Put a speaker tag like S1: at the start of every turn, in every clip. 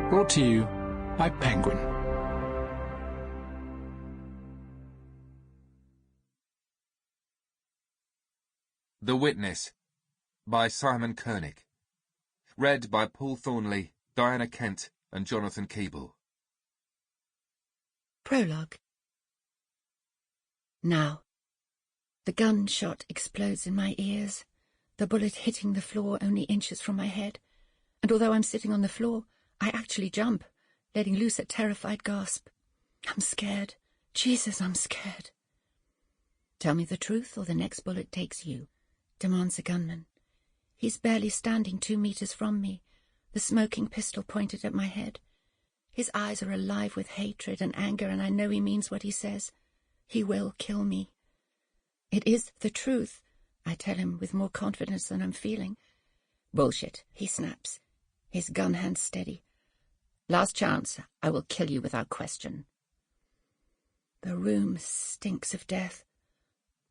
S1: Brought to you by Penguin.
S2: The Witness by Simon Kernick. Read by Paul Thornley, Diana Kent and Jonathan Keeble.
S3: Prologue. Now. The gunshot explodes in my ears, the bullet hitting the floor only inches from my head, and although I'm sitting on the floor, I actually jump, letting loose a terrified gasp. I'm scared. Jesus, I'm scared. Tell me the truth or the next bullet takes you, demands the gunman. He's barely standing 2 meters from me, the smoking pistol pointed at my head. His eyes are alive with hatred and anger, and I know he means what he says. He will kill me. It is the truth, I tell him with more confidence than I'm feeling. Bullshit, he snaps, his gun hand steady. Last chance, I will kill you without question. The room stinks of death.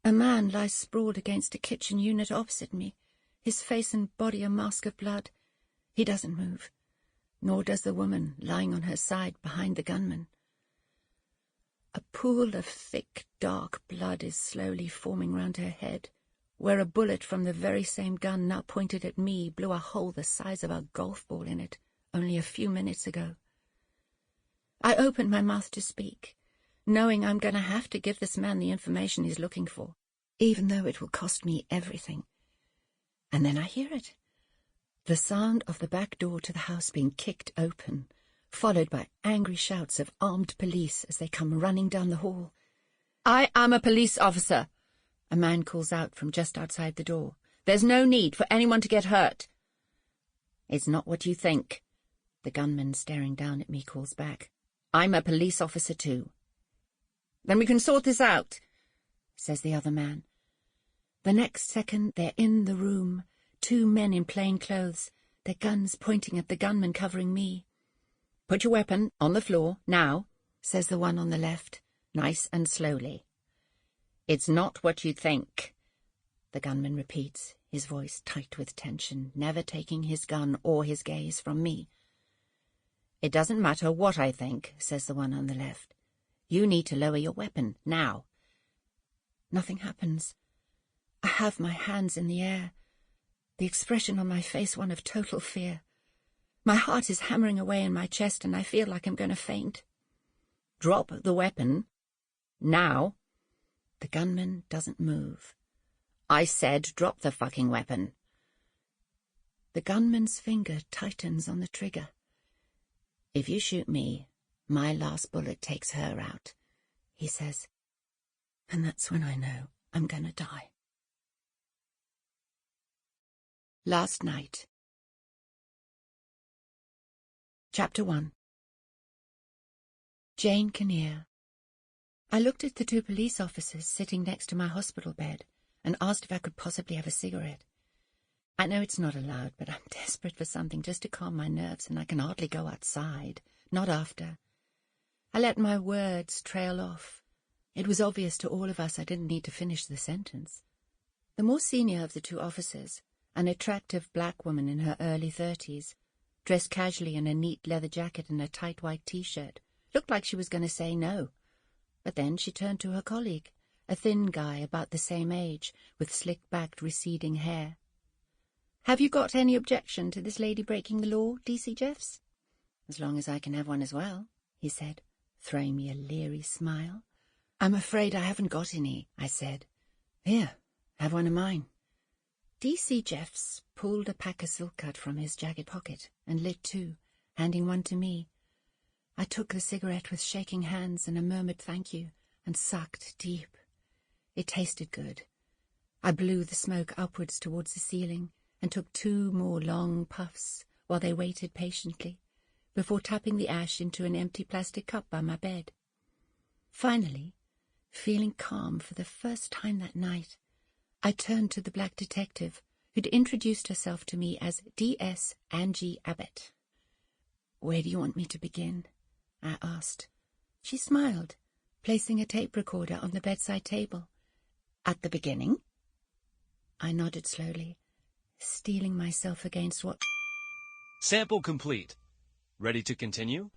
S3: A man lies sprawled against a kitchen unit opposite me, his face and body a mask of blood. He doesn't move, nor does the woman lying on her side behind the gunman. A pool of thick, dark blood is slowly forming round her head, where a bullet from the very same gun now pointed at me blew a hole the size of a golf ball in it only a few minutes ago. I open my mouth to speak, knowing I'm going to have to give this man the information he's looking for, even though it will cost me everything. And then I hear it. The sound of the back door to the house being kicked open, followed by angry shouts of armed police as they come running down the hall. I am a police officer, a man calls out from just outside the door. There's no need for anyone to get hurt. It's not what you think, the gunman staring down at me calls back. I'm a police officer too. Then we can sort this out, says the other man. The next second they're in the room, 2 men in plain clothes, their guns pointing at the gunman covering me. Put your weapon on the floor, now, says the one on the left, nice and slowly. It's not what you think, the gunman repeats, his voice tight with tension, never taking his gun or his gaze from me. It doesn't matter what I think, says the one on the left. You need to lower your weapon, now. Nothing happens. I have my hands in the air, the expression on my face one of total fear. My heart is hammering away in my chest, and I feel like I'm going to faint. Drop the weapon. Now. The gunman doesn't move. I said drop the fucking weapon. The gunman's finger tightens on the trigger. If you shoot me, my last bullet takes her out, he says. And that's when I know I'm going to die. Last night. Chapter 1. Jane Kinnear. I looked at the 2 police officers sitting next to my hospital bed and asked if I could possibly have a cigarette. I know it's not allowed, but I'm desperate for something just to calm my nerves, and I can hardly go outside, not after. I let my words trail off. It was obvious to all of us I didn't need to finish the sentence. The more senior of the 2 officers, an attractive black woman in her early 30s, dressed casually in a neat leather jacket and a tight white T-shirt, looked like she was going to say no. But then she turned to her colleague, a thin guy about the same age, with slick-backed receding hair. Have you got any objection to this lady breaking the law, DC Jeffs? As long as I can have one as well, he said, throwing me a leery smile. I'm afraid I haven't got any, I said. Here, have one of mine. DC Jeffs pulled a pack of silk cut from his jacket pocket and lit 2, handing one to me. I took the cigarette with shaking hands and a murmured thank you and sucked deep. It tasted good. I blew the smoke upwards towards the ceiling and took 2 more long puffs while they waited patiently, before tapping the ash into an empty plastic cup by my bed. Finally, feeling calm for the first time that night, I turned to the black detective, who'd introduced herself to me as D.S. Angie Abbott. Where do you want me to begin? I asked. She smiled, placing a tape recorder on the bedside table. At the beginning? I nodded slowly, steeling myself against what...
S4: Sample complete. Ready to continue?